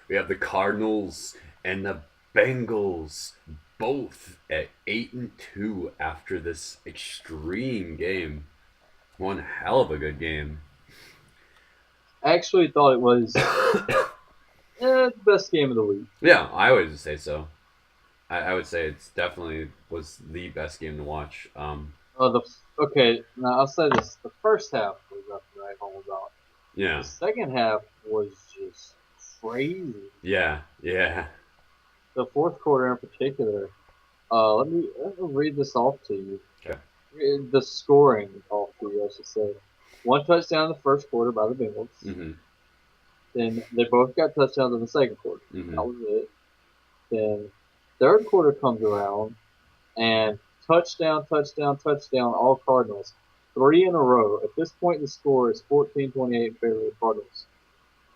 We have the Cardinals and the Bengals both at 8-2 after this extreme game. One hell of a good game. I actually thought it was the best game of the week. Yeah, I would say so. I would say it's definitely was the best game to watch. Okay, now I'll say this: the first half was nothing to write home about. The Yeah, second half was just crazy. yeah. The fourth quarter in particular. Let me read this off to you. Okay. The scoring off to you, I should say. One touchdown in the first quarter by the Bengals. Mhm. Then they both got touchdowns in the second quarter. That Mhm. was it. Then third quarter comes around and touchdown, touchdown, touchdown, all Cardinals. Three in a row. At this point, the score is 14-28 in favor of the Cardinals.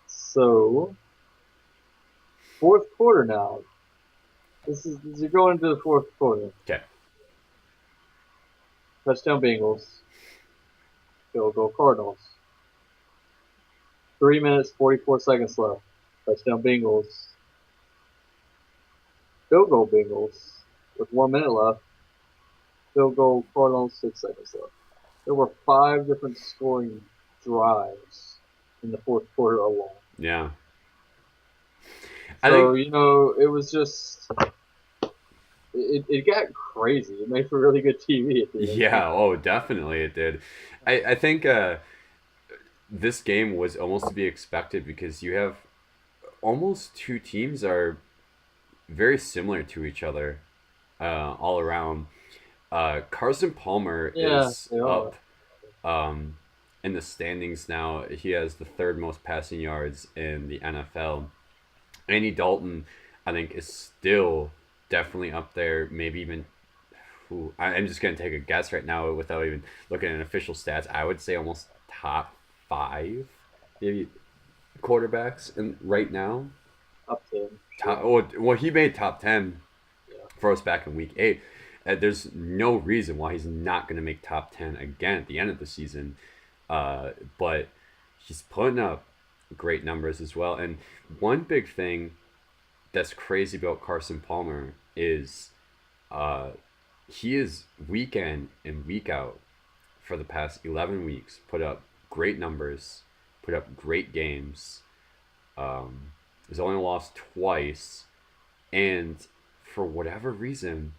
So, fourth quarter now. You're going into the fourth quarter. Okay. Touchdown Bengals, field goal Cardinals. 3 minutes, 44 seconds left. Touchdown Bengals, field goal Bengals with 1 minute left. Field goal Cardinals, 6 seconds left. There were five different scoring drives in the fourth quarter alone. Yeah. I So, think it was just it got crazy. It made for really good TV at the end. yeah, oh, definitely it did. I think this game was almost to be expected because you have almost two teams are very similar to each other all around. Carson Palmer Yeah, is they are. up um, in the standings now. He has the third most passing yards in the NFL. Andy Dalton, I think, is still definitely up there. Maybe even. I'm just gonna take a guess right now without even looking at official stats. I would say almost top five, maybe quarterbacks in right now. Up to him, sure. Top, well, he made top 10 Yeah. for us back in week 8. There's no reason why he's not going to make top 10 again at the end of the season. But he's putting up great numbers as well. And one big thing that's crazy about Carson Palmer is uh, he is week in and week out for the past 11 weeks put up great numbers, put up great games. He's only lost twice, and for whatever reason,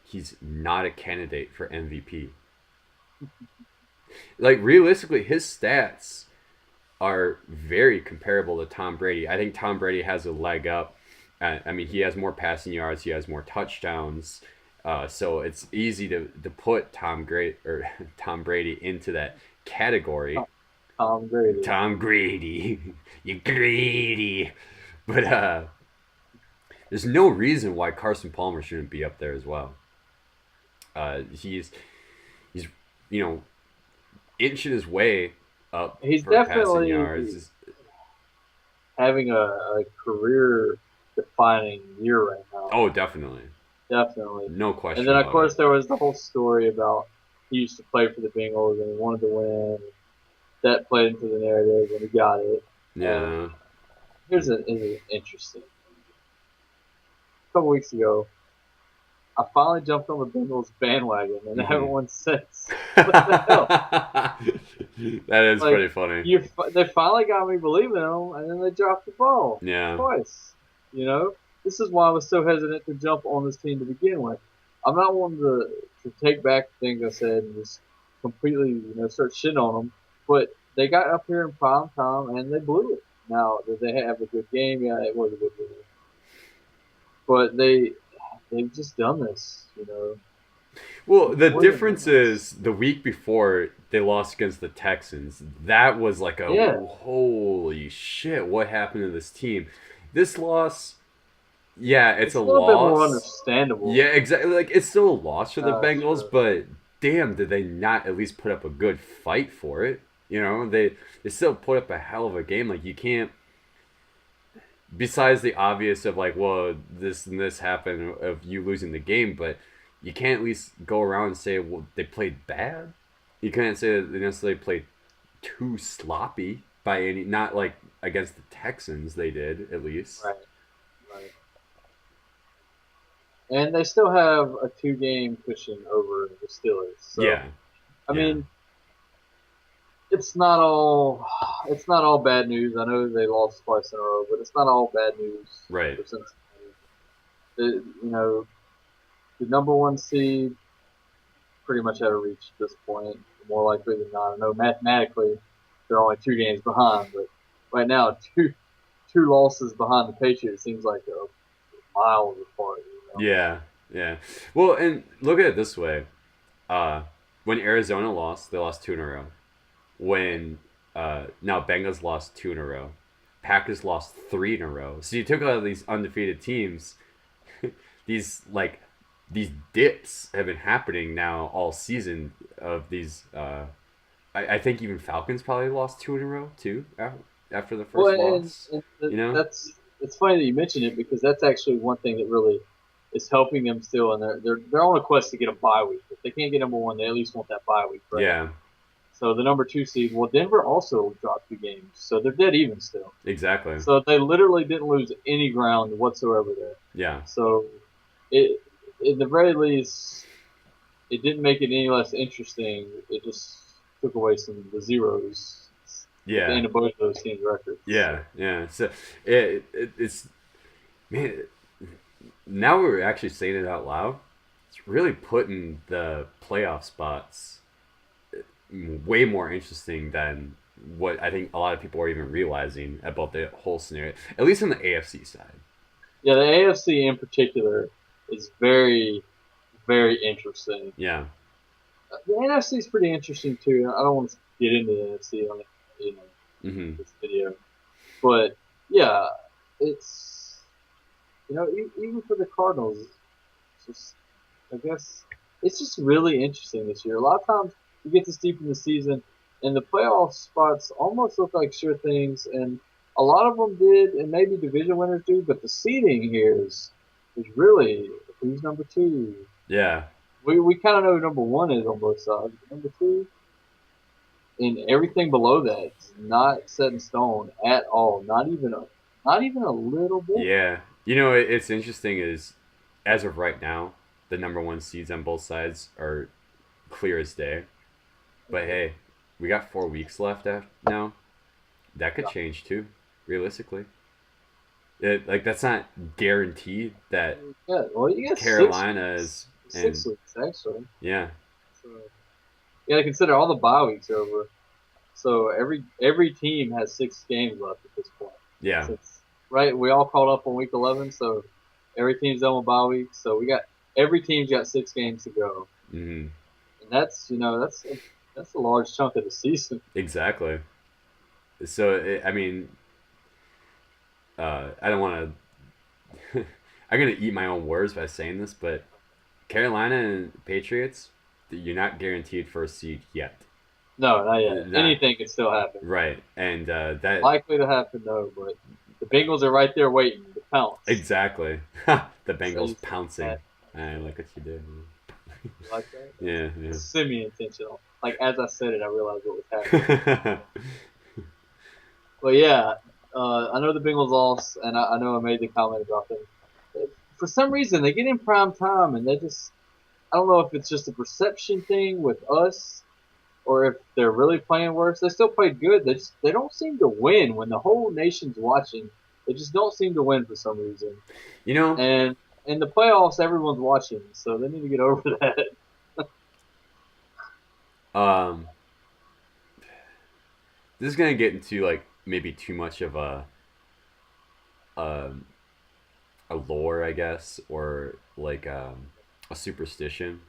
he's not a candidate for MVP. Like realistically, his stats are very comparable to Tom Brady. I think Tom Brady has a leg up. I mean, he has more passing yards, he has more touchdowns. So it's easy to put Tom Brady into that category. Tom Brady. Tom Grady, you greedy. But there's no reason why Carson Palmer shouldn't be up there as well. He's you know inching his way up He's for passing definitely yards. having a career defining year right now. Oh, definitely, Definitely. no And question then of about it. course there was the whole story about he used to play for the Bengals and he wanted to win. That played into the narrative and he got it. And Yeah. here's an interesting. A couple weeks ago, I finally jumped on the Bengals bandwagon and I haven't Mm-hmm. won since. What the hell? That is Like pretty funny. they finally got me believing in them, and then they dropped the ball Yeah. twice. You know, this is why I was so hesitant to jump on this team to begin with. I'm not one to take back things I said and just completely start shitting on them, but they got up here in prime time and they blew it. Now did they have a good game? Yeah, it was a good game, but they've just done this. Well, the More than difference is once. the week before they lost against the Texans. That was like a Yeah, holy shit, what happened to this team? This loss, yeah, it's it's a a little bit more loss. understandable. Yeah, exactly. Like it's still a loss for the Bengals, Sure. but damn, did they not at least put up a good fight for it? They still put up a hell of a game. Like you can't besides the obvious of like, well, this and this happened of you losing the game, but you can't at least go around and say, well, they played bad. You can't say that they necessarily played too sloppy. by any, not like against the Texans they did at least. Right, right. And they still have a 2 game cushion over the Steelers. So Yeah, I yeah, mean, it's not all bad news. I know they lost twice in a row, but it's not all bad news right. for Cincinnati. You know, the number one seed pretty much out of reach at this point. More likely than not. I know mathematically they're only 2 games behind, but right now two losses behind the Patriots seems like a miles apart. Yeah, yeah. Well, and look at it this way: uh, when Arizona lost, they lost two in a row. When now Bengals lost two in a row, Packers lost three in a row. So you took all of these undefeated teams, these like these dips have been happening now all season of these. I think even Falcons probably lost two in a row too after the Well, first loss. You know? that's it's funny that you mention it because that's actually one thing that really is helping them still, and they're on a quest to get a bye week. If they can't get number one, they at least want that bye week, right? Yeah, So the number 2 seed, well, Denver also dropped 2 games, so they're dead even still. exactly. So they literally didn't lose any ground whatsoever there. Yeah, So it, in the very least, it didn't make it any less interesting. It just took away some of the zeros at the yeah, end of both of those teams' records. yeah, So, yeah. So it's man. Now we're actually saying it out loud. It's really putting the playoff spots way more interesting than what I think a lot of people are even realizing about the whole scenario. At least on the AFC side. yeah, the AFC in particular is very, very interesting. Yeah. The NFC is pretty interesting too. I don't want to get into the NFC on Mm-hmm. this video, but yeah, it's even for the Cardinals, it's just I guess it's just really interesting this year. A lot of times you get this deep in the season, and the playoff spots almost look like sure things, and a lot of them did, and maybe division winners do. But the seeding here is really who's number two. Yeah. We kind of know who number one is on both sides. Number two, and everything below that is not set in stone at all. Not even a little bit. Yeah. It's interesting is as of right now, the number one seeds on both sides are clear as day. But hey, we got 4 weeks left now. That could change too, realistically. Like that's not guaranteed that Yeah, well, you got Carolina is six and weeks actually. yeah, So you got to consider all the bye weeks are over. So every team has 6 games left at this point. yeah. Since right, we all caught up on week 11, so every team's done with bye week. So we got every team's got 6 games to go, Mm-hmm. and that's a large chunk of the season. Exactly. So I mean, I don't want to. I'm gonna eat my own words by saying this, but Carolina and Patriots, you're not guaranteed first seed yet. No, not yet. Not Anything can still happen. right, and that Likely to happen though, but the Bengals are right there waiting to pounce. exactly the So you Bengals said pouncing. that. I like what you did. You like that? Yeah, It's semi-intentional. Like as I said it, I realized what was happening. yeah. But yeah, I know the Bengals lost, and I know I made the comment about them. For some reason, they get in prime time, and they just I don't know if it's just a perception thing with us, or if they're really playing worse. They still played good. They don't seem to win when the whole nation's watching. They just don't seem to win for some reason. you know, And in the playoffs, everyone's watching, so they need to get over that. um, this is gonna get into like maybe too much of um, a lore, I guess, or like a superstition.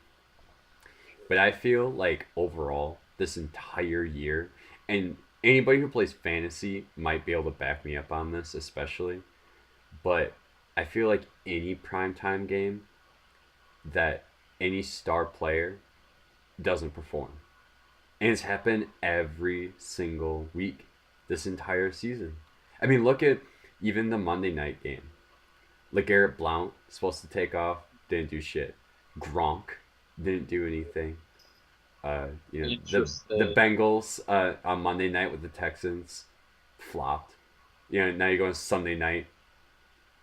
But I feel like overall, this entire year, and anybody who plays fantasy might be able to back me up on this, especially. But I feel like any primetime game that any star player doesn't perform. And it's happened every single week this entire season. I mean, look at even the Monday night game. LeGarrette Blount supposed to take off, didn't do shit. Gronk didn't do anything. The Interesting. Bengals on Monday night with the Texans. flopped. Now you go on Sunday night,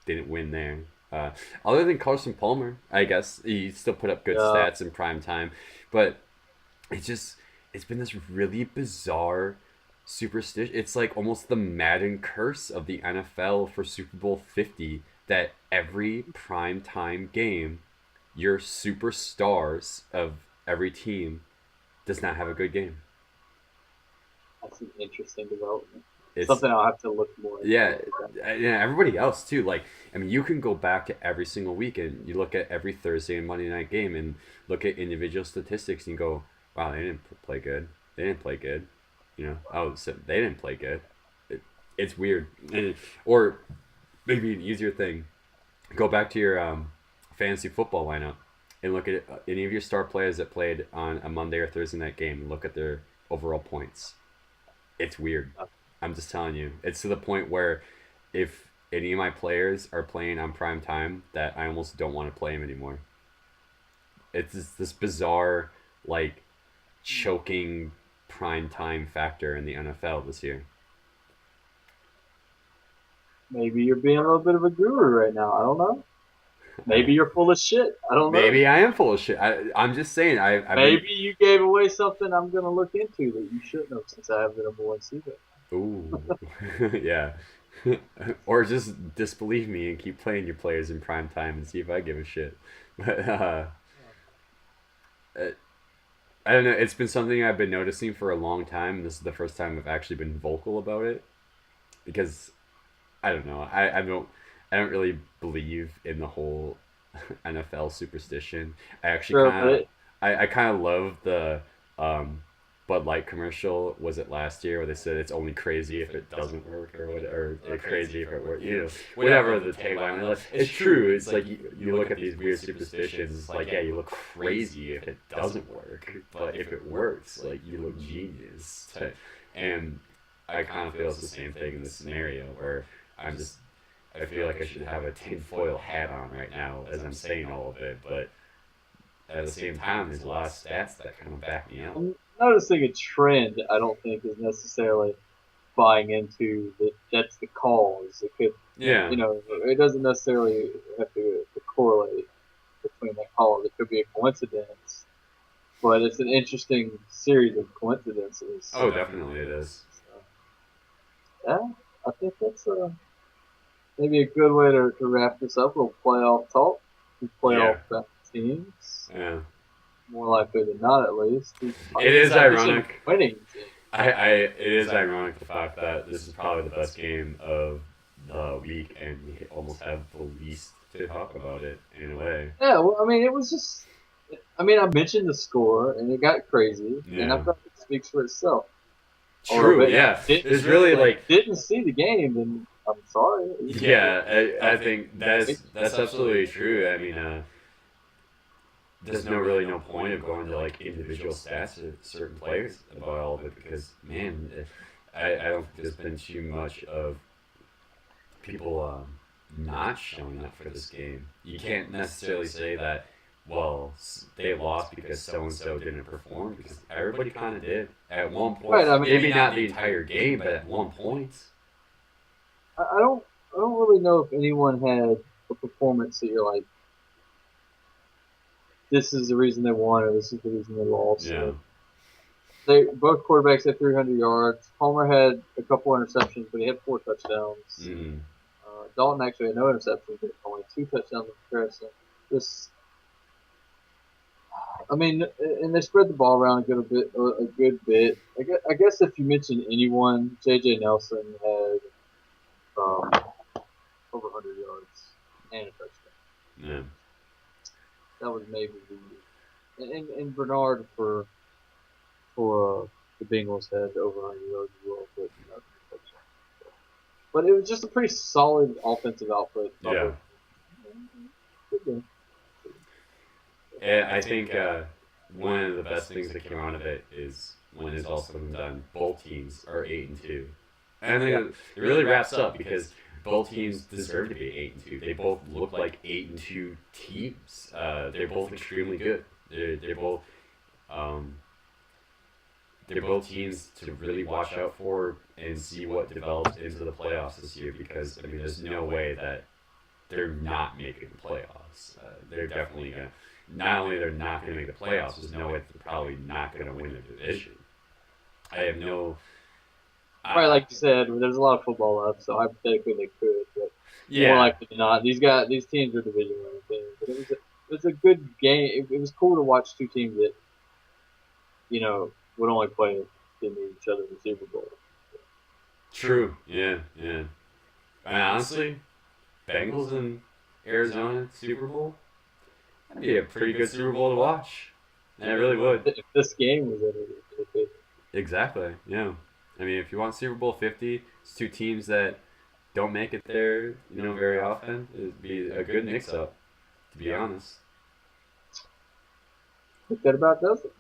didn't win there. Uh, Other than Carson Palmer, I guess he still put up good Yeah, stats in prime time, but it's just it's been this really bizarre superstition. It's like almost the Madden curse of the NFL for Super Bowl 50 that every prime time game, your superstars of every team does not have a good game. that's an interesting development. It's Something I'll have to look more Yeah, into. yeah, everybody else too. Like, I mean, you can go back to every single week and you look at every Thursday and Monday night game and look at individual statistics and you go, wow, they didn't play good. They didn't play good. Oh, so they didn't play good. It's weird. Or maybe an easier thing, go back to your fantasy football lineup and look at any of your star players that played on a Monday or Thursday night game and look at their overall points. It's weird. I'm just telling you. It's to the point where if any of my players are playing on prime time, that I almost don't want to play them anymore. It's this bizarre, like, choking prime time factor in the NFL this year. Maybe you're being a little bit of a guru right now. I don't know. Maybe you're full of shit. I don't know. Maybe I am full of shit. I'm just saying. I've been. Maybe you gave away something I'm gonna look into that you shouldn't have, since I have the number one seed. Ooh. Yeah. Or just disbelieve me and keep playing your players in prime time and see if I give a shit. But uh, I don't know. It's been something I've been noticing for a long time. And this is the first time I've actually been vocal about it because I don't know. I don't really believe in the whole NFL superstition. I actually Sure, kind of I kind of love the um, Bud Light commercial. Was it last year where they said it's only crazy if it doesn't work or what, or it's crazy if it works? Whatever the tagline. Like, it's true. It's like you look at these weird superstitions. It's like, yeah, you look crazy if it doesn't work, but if it works, like, you look genius. And I kind of feel it's the same thing in this scenario where I feel like I should have a tinfoil hat on right now as I'm saying all of it, but at the same time, there's a lot of stats that kind of back me up. I'm noticing a trend. I don't think is necessarily buying into that. That's the cause. It could, Yeah, it doesn't necessarily have to correlate between that cause. It could be a coincidence, but it's an interesting series of coincidences. oh, definitely it is. So, yeah, I think that's maybe a good way to wrap this up. A little playoff talk. Some Yeah, playoff teams, yeah. more likely than not, at least. It is Division ironic. winning team. It is ironic the fact that this is probably the best game of the week, and we almost have the least to talk about it in a way. Yeah, well, I mean, it was just. I mean, I mentioned the score, and it got crazy, and I Yeah, thought it speaks for itself a little true. bit. Yeah, Didn't it's really like didn't see the game, then I'm sorry. yeah. I think that's absolutely true. I mean, there's really no point of going to like individual stats of certain players about all of it because man, I don't think there's been too much of people not showing up for this game. You can't necessarily say that well they lost because so and so didn't perform because everybody kind of did at one point. Right. I mean, Maybe not the entire game, but at one point. I don't. I don't really know if anyone had a performance that you're like, this is the reason they won, or this is the reason they lost. Yeah. They both quarterbacks had 300 yards. Palmer had a couple interceptions, but he had 4 touchdowns. Mm-hmm. Dalton actually had no interceptions, but only 2 touchdowns in comparison. Just, I mean, and they spread the ball around a good bit. I guess if you mention anyone, J.J. Nelson had um, over 100 yards and a touchdown. Yeah. That was maybe and Bernard for the Bengals had over 100 yards as well, but no touchdown. But it was just a pretty solid offensive output. Yeah. Good game. And I think one of the best things that came out of it is when it's all said and done, both teams are 8-2, and I think it really wraps up because both teams deserve to be 8-2. They both look like 8-2 teams. They're both extremely good. They're both they're both teams to really watch out for and see what develops into the playoffs this year. Because I mean, there's no way that they're not making the playoffs. They're definitely gonna. Not only they're not gonna make the playoffs, there's no way they're probably not gonna win their division. I have no. Right, I, like you said, there's a lot of football left, so hypothetically they could, but more yeah, likely than not, these teams are division winning teams. But it was a good game. It was cool to watch two teams that would only play if they meet each other in the Super Bowl. true. Yeah, yeah. And honestly, Bengals and Arizona Super Bowl. That'd be a pretty good Super Bowl to watch. And it really would. If this game was in it, Exactly. Yeah. I mean, if you want Super Bowl 50, it's two teams that don't make it there, very often. It'd be a good mix-up, to be honest. that about does it.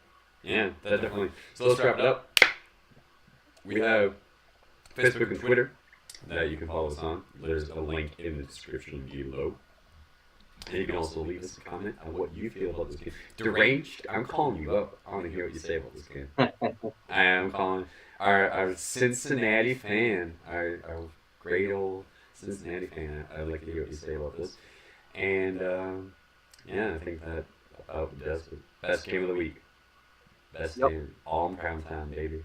Yeah, that definitely. So let's wrap it up. We have Facebook and Twitter that you can follow us on. There's a link in the description below. And you can also leave us a comment on what you feel about this game. Deranged, I'm calling you up. I want to hear what you say about this game. I am calling our Cincinnati fan, our great old Cincinnati fan. I'd like to hear what you say about this. And yeah, I think that about does it. Best game of the week. Best Yep. game. All in prime time, baby.